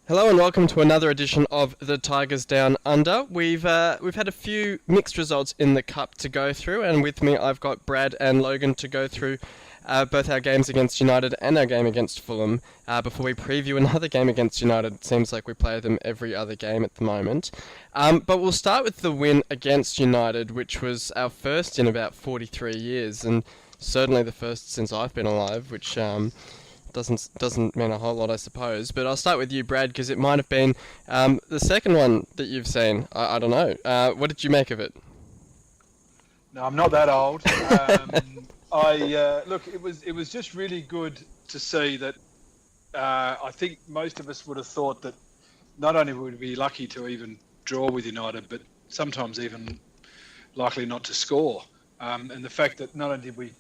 Hello and welcome to another edition of the Tigers Down Under. We've had a few mixed results in the Cup to go through, and with me I've got Brad and Logan to go through both our games against United and our game against Fulham before we preview another game against United. It seems like we play them every other game at the moment. But we'll start with the win against United, which was our first in about 43 years, and certainly the first since I've been alive, which doesn't mean a whole lot, I suppose. But I'll start with you, Brad, because it might have been the second one that you've seen. I don't know. What did you make of it? No, I'm not that old. Look. It was just really good to see that. I think most of us would have thought that not only would we be lucky to even draw with United, but sometimes even likely not to score. And the fact that not only did we,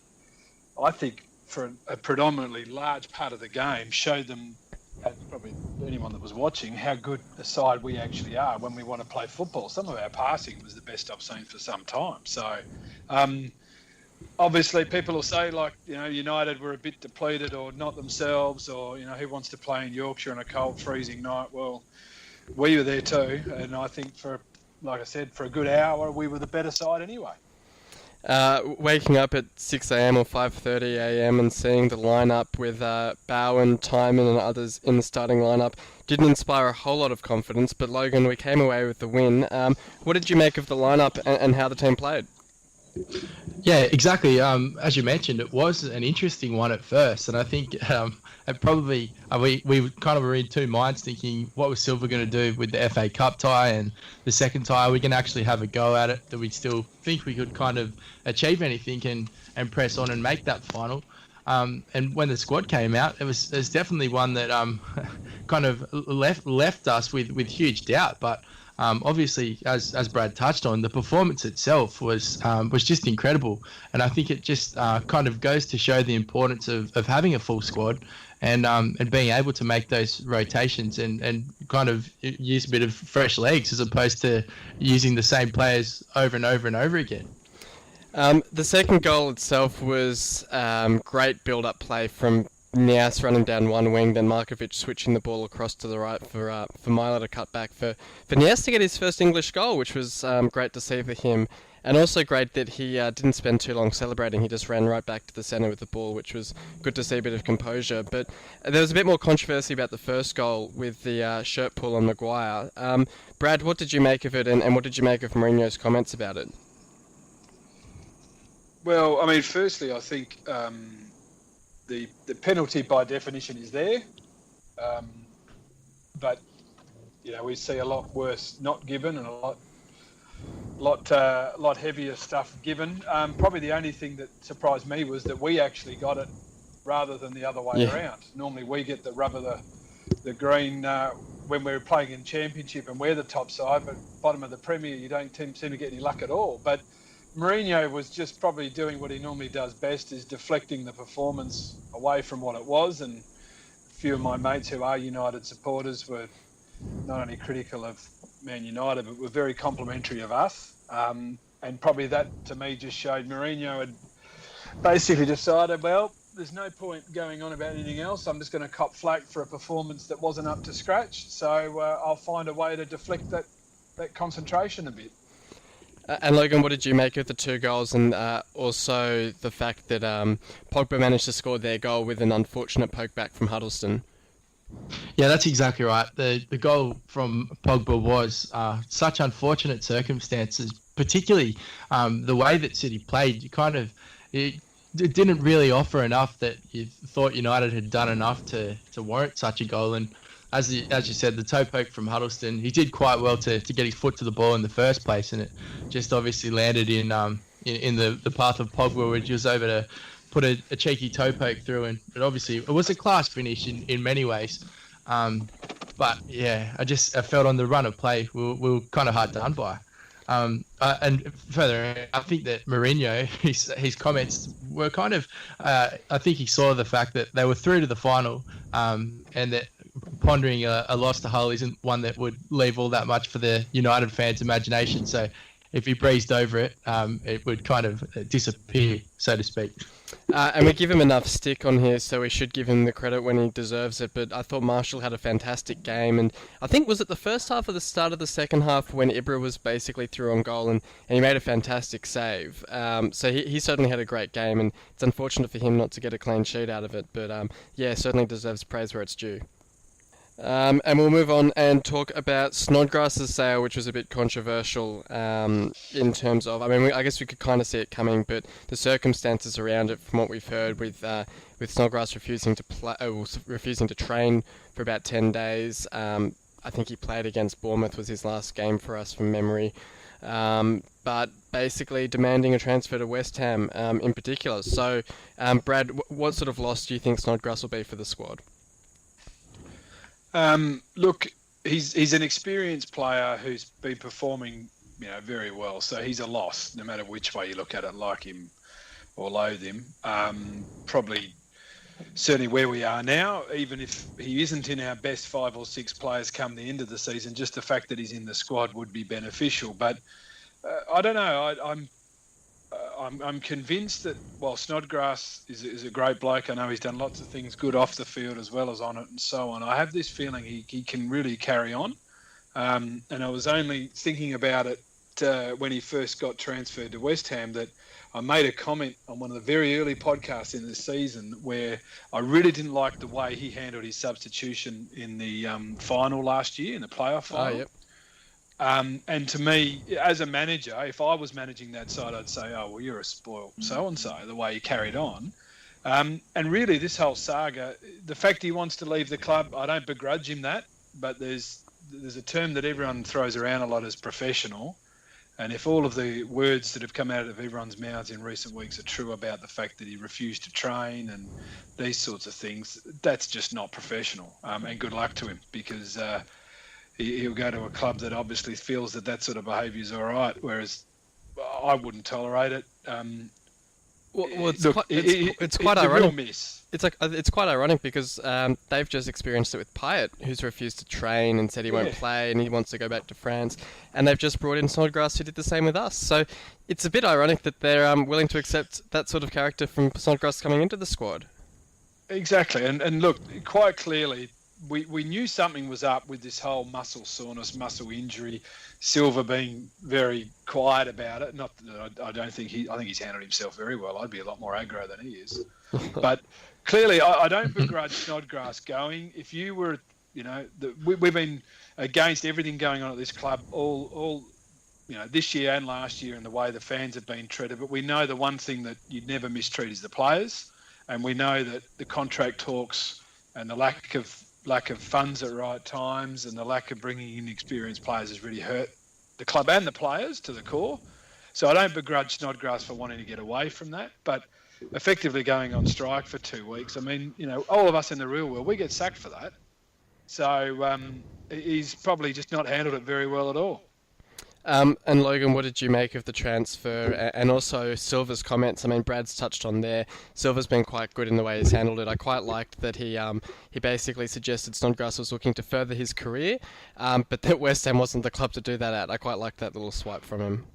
I think, for a predominantly large part of the game, showed them, and probably anyone that was watching, how good a side we actually are when we want to play football. Some of our passing was the best I've seen for some time. So, obviously, people will say, like, United were a bit depleted or not themselves, or, who wants to play in Yorkshire on a cold, freezing night? Well, we were there too, and I think like I said, for a good hour, we were the better side anyway. Waking up at 6 a.m. or 5:30 a.m. and seeing the lineup with Bowen, Timon and others in the starting lineup didn't inspire a whole lot of confidence, but Logan, we came away with the win. What did you make of the lineup and how the team played? Yeah, exactly. As you mentioned, it was an interesting one at first, and I think it probably we kind of were in two minds, thinking what was Silver going to do with the FA Cup tie and the second tie. Are we going to actually have a go at it? Do we still think we could kind of achieve anything and press on and make that final? And when the squad came out, there's definitely one that kind of left us with huge doubt, but. Obviously, as Brad touched on, the performance itself was just incredible, and I think it just kind of goes to show the importance of having a full squad and being able to make those rotations and kind of use a bit of fresh legs as opposed to using the same players over and over and over again. The second goal itself was great build-up play from Nias running down one wing, then Markovic switching the ball across to the right for Myler to cut back for Nias to get his first English goal, which was great to see for him. And also great that he didn't spend too long celebrating. He just ran right back to the centre with the ball, which was good to see a bit of composure. But there was a bit more controversy about the first goal with the shirt pull on Maguire. Brad, what did you make of it, and what did you make of Mourinho's comments about it? Well, I mean, firstly, I think the penalty by definition is there, but we see a lot worse not given and a lot heavier stuff given. Probably the only thing that surprised me was that we actually got it rather than the other way around. Normally we get the rub of the green when we're playing in Championship and we're the top side, but bottom of the Premier you don't seem to get any luck at all. But Mourinho was just probably doing what he normally does best, is deflecting the performance away from what it was. And a few of my mates who are United supporters were not only critical of Man United, but were very complimentary of us. And probably that, to me, just showed Mourinho had basically decided, well, there's no point going on about anything else. I'm just going to cop flack for a performance that wasn't up to scratch. So I'll find a way to deflect that concentration a bit. And Logan, what did you make of the two goals, and also the fact that Pogba managed to score their goal with an unfortunate poke back from Huddleston? Yeah, that's exactly right. The goal from Pogba was such unfortunate circumstances, particularly the way that City played. It didn't really offer enough that you thought United had done enough to warrant such a goal. And as you said, the toe poke from Huddleston, he did quite well to get his foot to the ball in the first place, and it just obviously landed in the path of Pogba, which was over to put a cheeky toe poke through, and it was a class finish in many ways. But yeah, I felt on the run of play we were kind of hard done by. And further, I think that Mourinho, his comments were kind of, I think he saw the fact that they were through to the final, and that pondering a loss to Hull isn't one that would leave all that much for the United fans' imagination. So if he breezed over it, it would kind of disappear, so to speak. And we give him enough stick on here, so we should give him the credit when he deserves it. But I thought Marshall had a fantastic game, and I think was it the first half or the start of the second half when Ibra was basically through on goal, and he made a fantastic save. So he certainly had a great game, and it's unfortunate for him not to get a clean sheet out of it. But yeah, certainly deserves praise where it's due. And we'll move on and talk about Snodgrass's sale, which was a bit controversial in terms of, I mean, I guess we could kind of see it coming, but the circumstances around it, from what we've heard, with Snodgrass refusing to train for about 10 days. I think he played against Bournemouth, was his last game for us from memory. But basically demanding a transfer to West Ham in particular. So, Brad, what sort of loss do you think Snodgrass will be for the squad? Look, he's an experienced player who's been performing, very well. So he's a loss, no matter which way you look at it, like him or loathe him. Probably, certainly where we are now, even if he isn't in our best 5 or 6 players come the end of the season, just the fact that he's in the squad would be beneficial. But I don't know. I'm convinced that while Snodgrass is a great bloke, I know he's done lots of things good off the field as well as on it and so on. I have this feeling he can really carry on. And I was only thinking about it when he first got transferred to West Ham that I made a comment on one of the very early podcasts in the season where I really didn't like the way he handled his substitution in the final last year, in the playoff final. Oh, yep. And to me, as a manager, if I was managing that side, I'd say, oh, well, you're a spoiled so-and-so, the way he carried on. And really, this whole saga, the fact he wants to leave the club, I don't begrudge him that, but there's a term that everyone throws around a lot as professional. And if all of the words that have come out of everyone's mouths in recent weeks are true about the fact that he refused to train and these sorts of things, that's just not professional. And good luck to him, because he'll go to a club that obviously feels that sort of behaviour is all right, whereas I wouldn't tolerate it. It's quite ironic. A real miss. It's quite ironic because they've just experienced it with Payet, who's refused to train and said he won't play and he wants to go back to France, and they've just brought in Snodgrass, who did the same with us. So it's a bit ironic that they're willing to accept that sort of character from Snodgrass coming into the squad. Exactly, and look, quite clearly, we knew something was up with this whole muscle soreness, muscle injury. Silva being very quiet about it. Not that I don't think I think he's handled himself very well. I'd be a lot more aggro than he is. But clearly, I don't begrudge Snodgrass going. If you were, we've been against everything going on at this club all this year and last year, and the way the fans have been treated. But we know the one thing that you'd never mistreat is the players, and we know that the contract talks and the lack of funds at right times and the lack of bringing in experienced players has really hurt the club and the players to the core. So I don't begrudge Snodgrass for wanting to get away from that, but effectively going on strike for 2 weeks. I mean, all of us in the real world, we get sacked for that. So he's probably just not handled it very well at all. And Logan, what did you make of the transfer and also Silva's comments? I mean, Brad's touched on there. Silva's been quite good in the way he's handled it. I quite liked that he basically suggested Snodgrass was looking to further his career, but that West Ham wasn't the club to do that at. I quite liked that little swipe from him.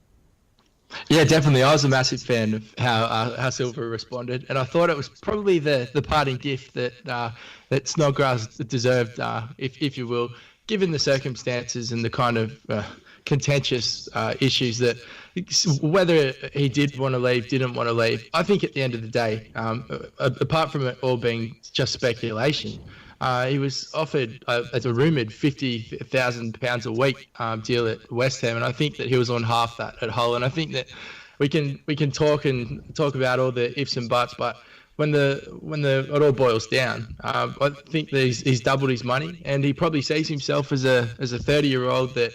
Yeah, definitely. I was a massive fan of how Silva responded, and I thought it was probably the parting gift that Snodgrass deserved, if you will, given the circumstances and the kind of contentious issues that whether he did want to leave, didn't want to leave. I think at the end of the day, apart from it all being just speculation, he was offered, as a rumoured, £50,000 a week deal at West Ham, and I think that he was on half that at Hull. And I think that we can talk about all the ifs and buts, but when it all boils down, I think that he's doubled his money, and he probably sees himself as a 30-year-old that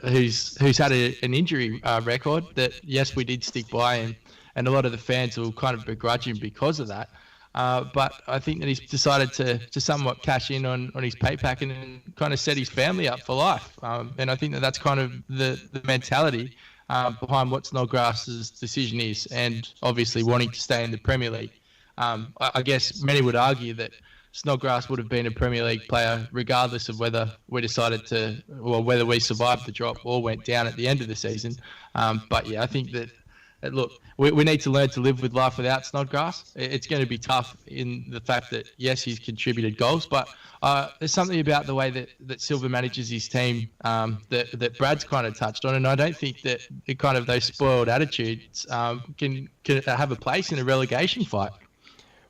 who's had an injury record. That yes, we did stick by him, and a lot of the fans will kind of begrudge him because of that. But I think that he's decided to somewhat cash in on his pay pack and kind of set his family up for life. And I think that that's kind of the mentality behind what Snodgrass's decision is, and obviously wanting to stay in the Premier League. I guess many would argue that Snodgrass would have been a Premier League player regardless of whether we whether we survived the drop or went down at the end of the season. But yeah, I think that look, we need to learn to live with life without Snodgrass. It's going to be tough in the fact that, yes, he's contributed goals, but there's something about the way that Silva manages his team that Brad's kind of touched on, and I don't think that kind of those spoiled attitudes can have a place in a relegation fight.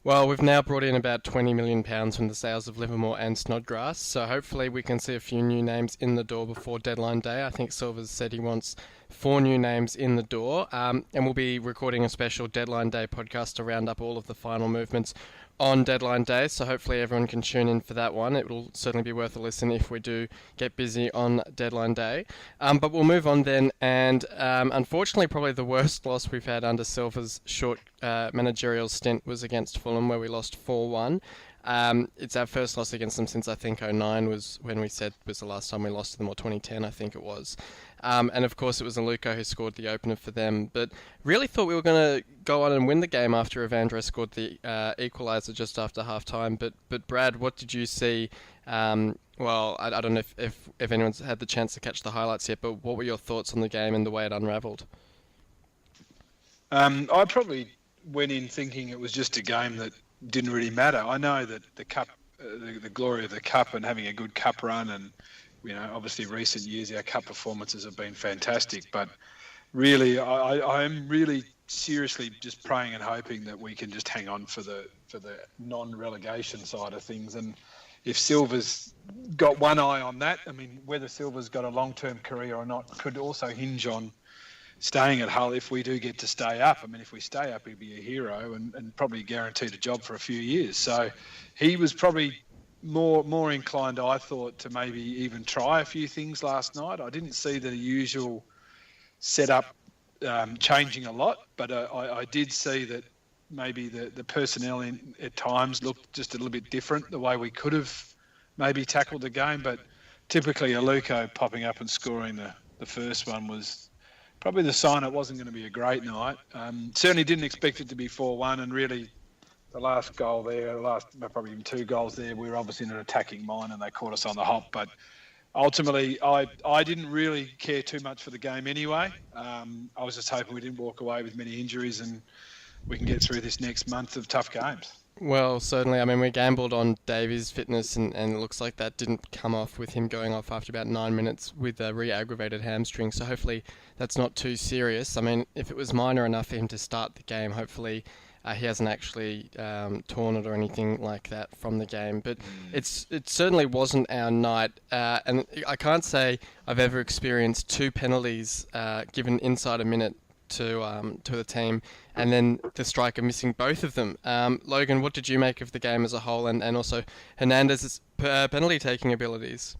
Well, we've now brought in about £20 million from the sales of Livermore and Snodgrass, so hopefully we can see a few new names in the door before deadline day. I think Silva's said he wants 4 new names in the door, and we'll be recording a special deadline day podcast to round up all of the final movements on deadline day, so hopefully everyone can tune in for that one. It will certainly be worth a listen if we do get busy on deadline day. But we'll move on then, and unfortunately probably the worst loss we've had under Silva's short managerial stint was against Fulham, where we lost 4-1. It's our first loss against them since I think 2009 was when we said was the last time we lost to them, or 2010 I think it was. And of course it was Aluko who scored the opener for them, but really thought we were going to go on and win the game after Evandro scored the equaliser just after half time. But Brad, what did you see? Well, I don't know if anyone's had the chance to catch the highlights yet, but what were your thoughts on the game and the way it unravelled? I probably went in thinking it was just a game that didn't really matter. I know that the cup, the glory of the cup and having a good cup run, and obviously recent years our cup performances have been fantastic. But really, I am really seriously just praying and hoping that we can just hang on for the non-relegation side of things. And if Silva's got one eye on that, I mean, whether Silva's got a long-term career or not could also hinge on staying at Hull if we do get to stay up. I mean, if we stay up, he'd be a hero and probably guaranteed a job for a few years. So he was probably more inclined, I thought, to maybe even try a few things last night. I didn't see the usual setup changing a lot, but I did see that maybe the personnel at times looked just a little bit different, the way we could have maybe tackled the game. But typically Aluko popping up and scoring the first one was probably the sign it wasn't going to be a great night. Certainly didn't expect it to be 4-1, and really the last goal there, probably even 2 goals there, we were obviously in an attacking mind and they caught us on the hop. But ultimately, I didn't really care too much for the game anyway. I was just hoping we didn't walk away with many injuries and we can get through this next month of tough games. Well, certainly. I mean, we gambled on Davies' fitness, and it looks like that didn't come off with him going off after about 9 minutes with a re-aggravated hamstring. So hopefully that's not too serious. I mean, if it was minor enough for him to start the game, hopefully he hasn't actually torn it or anything like that from the game. But it certainly wasn't our night. And I can't say I've ever experienced 2 penalties given inside a minute to the team, and then the striker missing both of them. Logan, what did you make of the game as a whole, and also Hernandez's penalty taking abilities?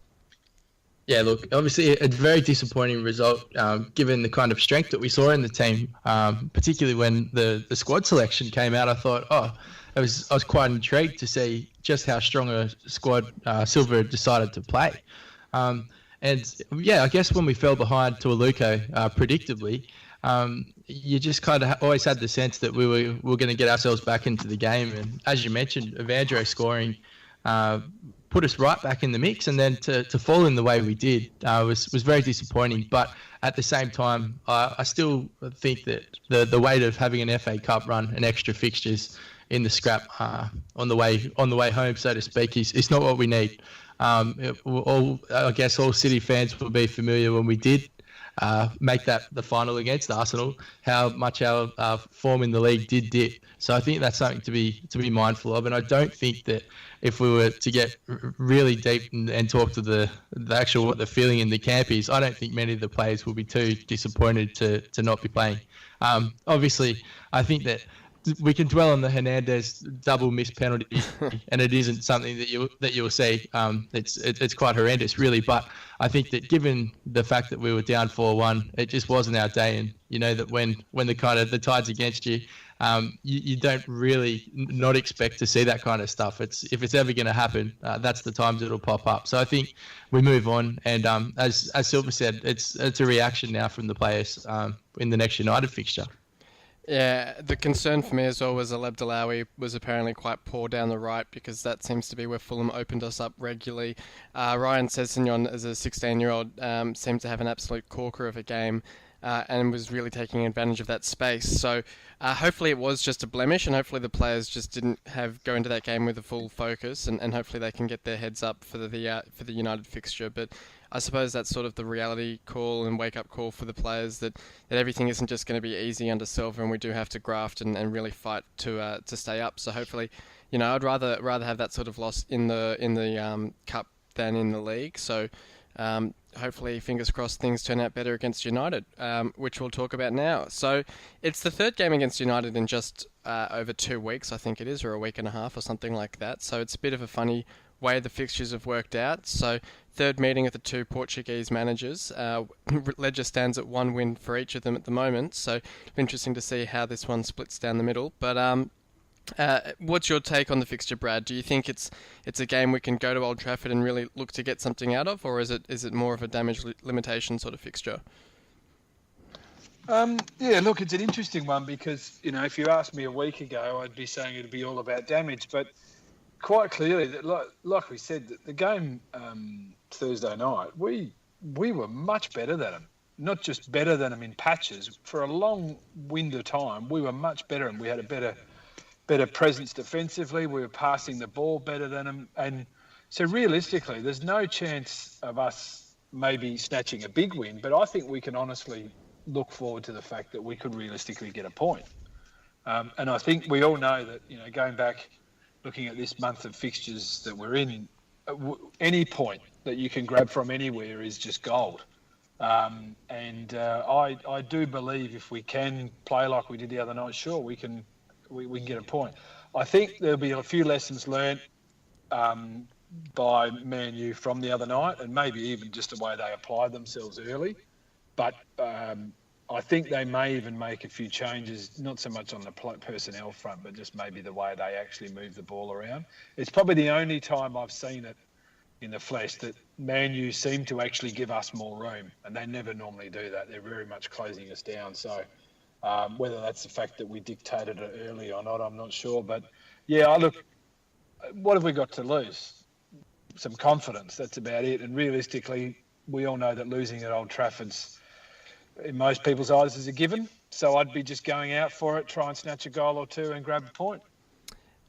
Yeah, look, obviously a very disappointing result given the kind of strength that we saw in the team, particularly when the squad selection came out. I thought, I was quite intrigued to see just how strong a squad Silva had decided to play. And yeah, I guess when we fell behind to Aluko, predictably, you just kind of always had the sense that we were going to get ourselves back into the game. And as you mentioned, Evandro scoring put us right back in the mix, and then to fall in the way we did was very disappointing. But at the same time, I still think that the weight of having an FA Cup run and extra fixtures in the scrap on the way home, so to speak, is not what we need. I guess all City fans will be familiar when we did make that the final against Arsenal, how much our form in the league did dip. So I think that's something to be mindful of, and I don't think that if we were to get really deep and talk to the actual what the feeling in the camp is, I don't think many of the players will be too disappointed to not be playing. Obviously, I think that we can dwell on the Hernandez double missed penalty, and it isn't something that you'll see. It's quite horrendous, really. But I think that given the fact that we were down 4-1, it just wasn't our day. And you know that when the tide's against you, you don't really not expect to see that kind of stuff. If it's ever going to happen, that's the times it'll pop up. So I think we move on, and as Silva said, it's a reaction now from the players in the next United fixture. Yeah, the concern for me as well was Aleb Dalawi was apparently quite poor down the right, because that seems to be where Fulham opened us up regularly. Ryan Sessegnon, as a 16-year-old, seemed to have an absolute corker of a game. and was really taking advantage of that space. So hopefully it was just a blemish, and hopefully the players just didn't go into that game with a full focus, and hopefully they can get their heads up for the United fixture. But I suppose that's sort of the reality call and wake-up call for the players that everything isn't just going to be easy under Silva, and we do have to graft and really fight to stay up. So hopefully, I'd rather have that sort of loss in the cup than in the league. So hopefully, fingers crossed, things turn out better against United, which we'll talk about now. So it's the third game against United in just over 2 weeks, I think it is, or a week and a half or something like that. So it's a bit of a funny way the fixtures have worked out. So third meeting of the two Portuguese managers. Ledger stands at 1 win for each of them at the moment. So it'll be interesting to see how this one splits down the middle. But what's your take on the fixture, Brad? Do you think it's a game we can go to Old Trafford and really look to get something out of, or is it more of a damage limitation sort of fixture? Yeah, look, it's an interesting one because, if you asked me a week ago, I'd be saying it'd be all about damage. But quite clearly, that like we said, the game Thursday night, we were much better than them. Not just better than them in patches. For a long window of time, we were much better, and we had a better presence defensively. We were passing the ball better than them. And so realistically, there's no chance of us maybe snatching a big win, but I think we can honestly look forward to the fact that we could realistically get a point. And I think we all know that, going back, looking at this month of fixtures that we're in, any point that you can grab from anywhere is just gold. I do believe if we can play like we did the other night, sure, we can get a point. I think there'll be a few lessons learnt by Man U from the other night, and maybe even just the way they applied themselves early. But I think they may even make a few changes, not so much on the personnel front, but just maybe the way they actually move the ball around. It's probably the only time I've seen it in the flesh that Man U seem to actually give us more room, and they never normally do that. They're very much closing us down. So whether that's the fact that we dictated it early or not, I'm not sure. But yeah, look, what have we got to lose? Some confidence, that's about it. And realistically, we all know that losing at Old Trafford's, in most people's eyes, is a given. So I'd be just going out for it, try and snatch a goal or two and grab a point.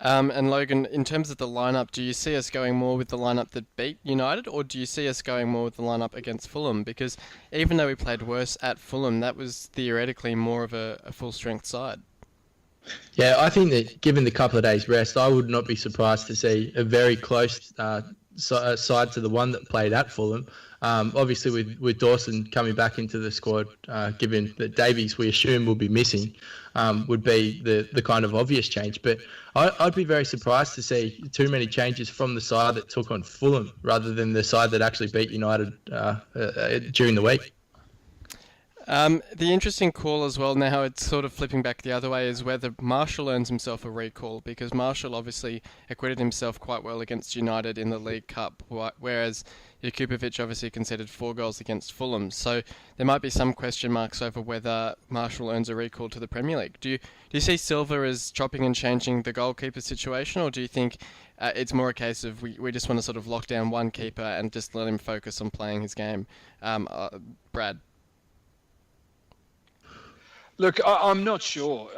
And Logan, in terms of the lineup, do you see us going more with the lineup that beat United, or do you see us going more with the lineup against Fulham? Because even though we played worse at Fulham, that was theoretically more of a full-strength side. Yeah, I think that given the couple of days rest, I would not be surprised to see a very close side to the one that played at Fulham. Obviously, with Dawson coming back into the squad, given that Davies, we assume, will be missing, would be the kind of obvious change. But I'd be very surprised to see too many changes from the side that took on Fulham rather than the side that actually beat United during the week. The interesting call as well, now it's sort of flipping back the other way, is whether Marshall earns himself a recall, because Marshall obviously acquitted himself quite well against United in the League Cup, whereas Jakupovic obviously conceded 4 goals against Fulham. So there might be some question marks over whether Marshall earns a recall to the Premier League. Do you see Silva as chopping and changing the goalkeeper situation, or do you think it's more a case of we just want to sort of lock down one keeper and just let him focus on playing his game? Brad? Look, I'm not sure.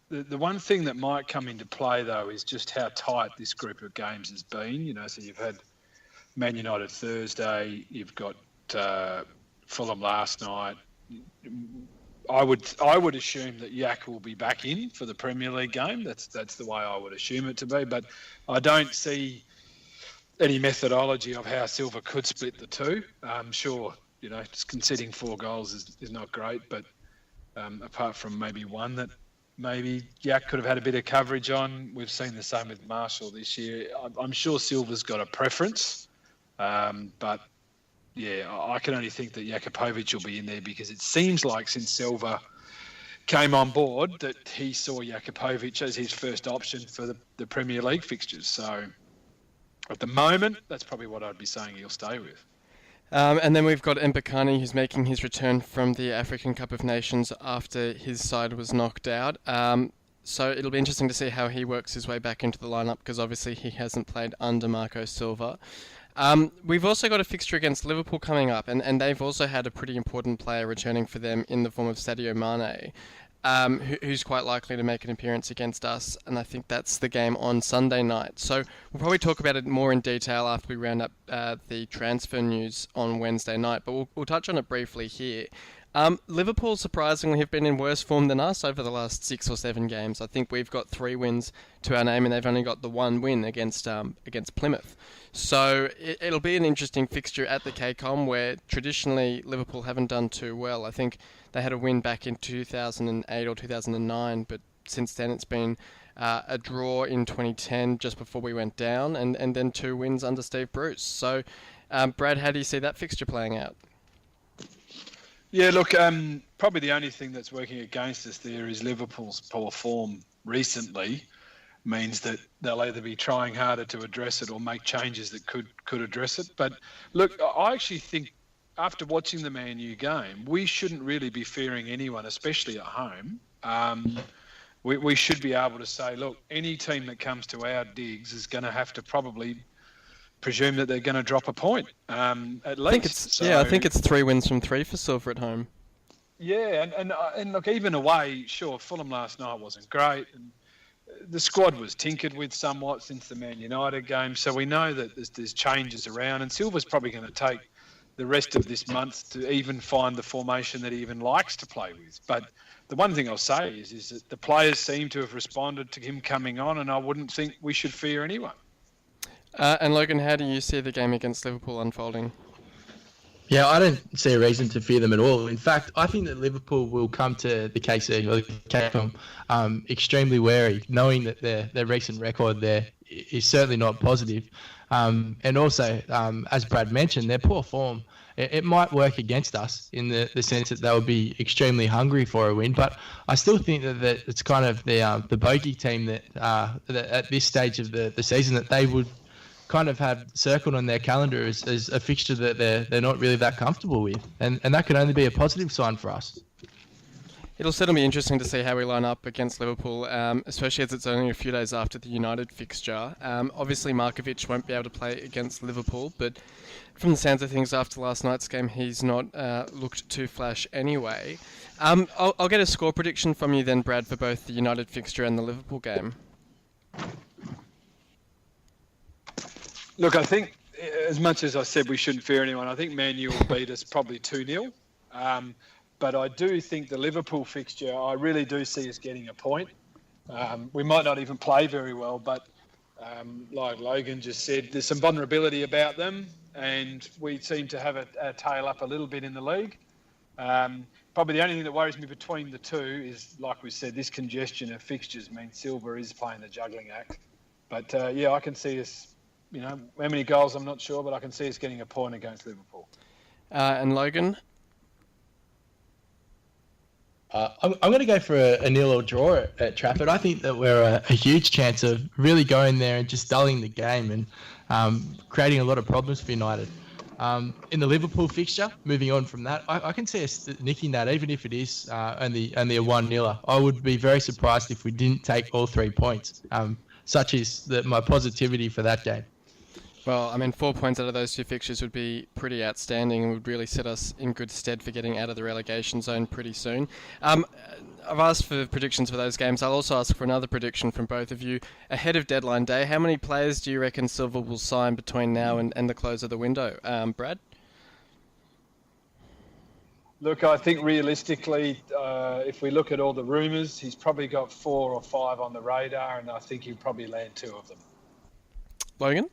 The one thing that might come into play, though, is just how tight this group of games has been. So you've had Man United Thursday, you've got Fulham last night. I would assume that Yak will be back in for the Premier League game. That's the way I would assume it to be. But I don't see any methodology of how Silva could split the two. Sure, just conceding 4 goals is not great, but apart from maybe one that maybe Yak could have had a bit of coverage on. We've seen the same with Marshall this year. I'm sure Silva's got a preference, but yeah, I can only think that Jakupovic will be in there because it seems like since Silva came on board that he saw Jakupovic as his first option for the Premier League fixtures. So at the moment, that's probably what I'd be saying he'll stay with. And then we've got Mbakani, who's making his return from the African Cup of Nations after his side was knocked out. So it'll be interesting to see how he works his way back into the lineup, because obviously he hasn't played under Marco Silva. We've also got a fixture against Liverpool coming up, and they've also had a pretty important player returning for them in the form of Sadio Mane, who's quite likely to make an appearance against us, and I think that's the game on Sunday night. So we'll probably talk about it more in detail after we round up the transfer news on Wednesday night, but we'll touch on it briefly here. Liverpool surprisingly have been in worse form than us over the last 6 or 7 games. I think we've got 3 wins to our name, and they've only got the 1 win against Plymouth. So it'll be an interesting fixture at the KCOM, where traditionally Liverpool haven't done too well. I think they had a win back in 2008 or 2009, but since then it's been a draw in 2010 just before we went down, and then 2 wins under Steve Bruce. So, Brad, how do you see that fixture playing out? Yeah, look, probably the only thing that's working against us there is Liverpool's poor form recently means that they'll either be trying harder to address it or make changes that could address it. But look, I actually think after watching the Man U game, we shouldn't really be fearing anyone, especially at home. We should be able to say, look, any team that comes to our digs is going to have to probably presume that they're going to drop a point, at least. I think it's 3 wins from 3 for Silver at home. Yeah, and look, even away, sure, Fulham last night wasn't great, and the squad was tinkered with somewhat since the Man United game, so we know that there's changes around, and Silver's probably going to take the rest of this month to even find the formation that he even likes to play with. But the one thing I'll say is that the players seem to have responded to him coming on, and I wouldn't think we should fear anyone. And Logan, how do you see the game against Liverpool unfolding? Yeah, I don't see a reason to fear them at all. In fact, I think that Liverpool will come to the KC or the KCOM extremely wary, knowing that their recent record there is certainly not positive. And also, as Brad mentioned, their poor form, it might work against us in the sense that they'll be extremely hungry for a win. But I still think that it's kind of the bogey team that at this stage of the season that they would kind of have circled on their calendar as a fixture that they're not really that comfortable with, and that can only be a positive sign for us. It'll certainly be interesting to see how we line up against Liverpool, especially as it's only a few days after the United fixture. Obviously, Markovic won't be able to play against Liverpool, but from the sounds of things after last night's game, he's not looked too flash anyway. I'll get a score prediction from you then, Brad, for both the United fixture and the Liverpool game. Look, I think as much as I said we shouldn't fear anyone, I think Man U will beat us probably 2-0. But I do think the Liverpool fixture, I really do see us getting a point. We might not even play very well, but like Logan just said, there's some vulnerability about them, and we seem to have a tail up a little bit in the league. Probably the only thing that worries me between the two is, like we said, this congestion of fixtures means Silver is playing the juggling act. But yeah, I can see us, how many goals I'm not sure, but I can see us getting a point against Liverpool. And Logan? I'm going to go for a 0 or draw at Trafford. I think that we're a huge chance of really going there and just dulling the game and creating a lot of problems for United. In the Liverpool fixture, moving on from that, I can see us nicking that, even if it is only a 1-0. I would be very surprised if we didn't take all 3 points. Such is my positivity for that game. Well, I mean, 4 points out of those 2 fixtures would be pretty outstanding and would really set us in good stead for getting out of the relegation zone pretty soon. I've asked for predictions for those games. I'll also ask for another prediction from both of you. Ahead of deadline day, how many players do you reckon Silver will sign between now and the close of the window? Brad? Look, I think realistically, if we look at all the rumours, he's probably got 4 or 5 on the radar, and I think he'll probably land 2 of them. Logan?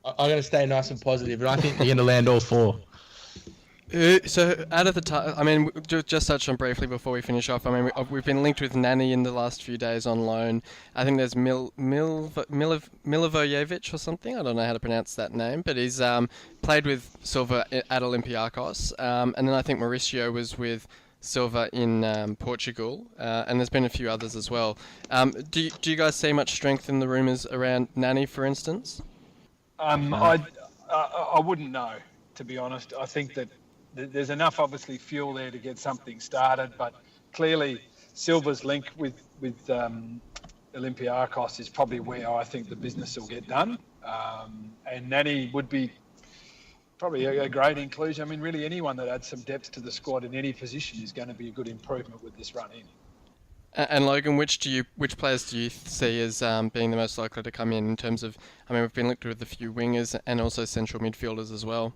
I'm going to stay nice and positive, and I think they're going to land all 4. So out of the just touch on briefly before we finish off. I mean, we've been linked with Nani in the last few days on loan. I think there's Milivojevic or something. I don't know how to pronounce that name, but he's played with Silva at Olympiacos, and then I think Mauricio was with Silva in Portugal, and there's been a few others as well. Do you guys see much strength in the rumours around Nani, for instance? I wouldn't know, to be honest. I think that there's enough, obviously, fuel there to get something started, but clearly Silva's link with Olympiacos is probably where I think the business will get done. And Nani would be probably a great inclusion. I mean, really anyone that adds some depth to the squad in any position is going to be a good improvement with this run in. And Logan, which players do you see as being the most likely to come in terms of? I mean, we've been linked with a few wingers and also central midfielders as well.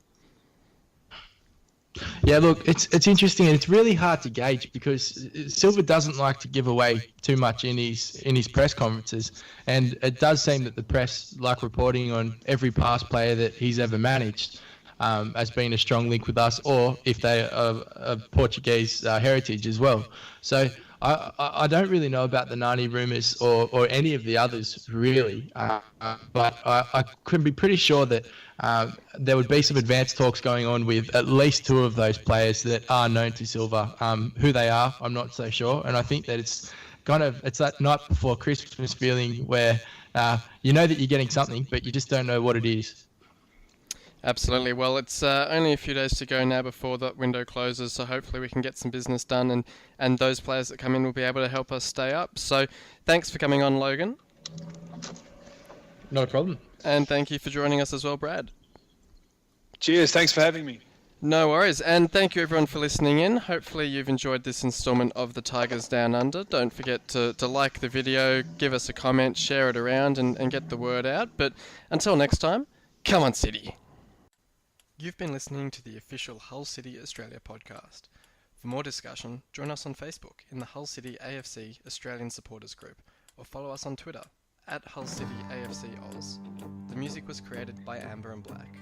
Yeah, look, it's interesting and it's really hard to gauge because Silva doesn't like to give away too much in his press conferences, and it does seem that the press like reporting on every past player that he's ever managed as being a strong link with us, or if they are of Portuguese heritage as well. So I don't really know about the Nani rumours or any of the others really, but I could be pretty sure that there would be some advanced talks going on with at least two of those players that are known to Silva. Who they are, I'm not so sure, and I think that it's that night before Christmas feeling where you know that you're getting something, but you just don't know what it is. Absolutely. Well, it's only a few days to go now before that window closes, so hopefully we can get some business done and those players that come in will be able to help us stay up. So thanks for coming on, Logan. Not a problem. And thank you for joining us as well, Brad. Cheers. Thanks for having me. No worries. And thank you everyone for listening in. Hopefully you've enjoyed this installment of the Tigers Down Under. Don't forget to like the video, give us a comment, share it around and get the word out. But until next time, come on City. You've been listening to the official Hull City Australia podcast. For more discussion, join us on Facebook in the Hull City AFC Australian Supporters Group or follow us on Twitter @Hull City AFC Oz. The music was created by Amber and Black.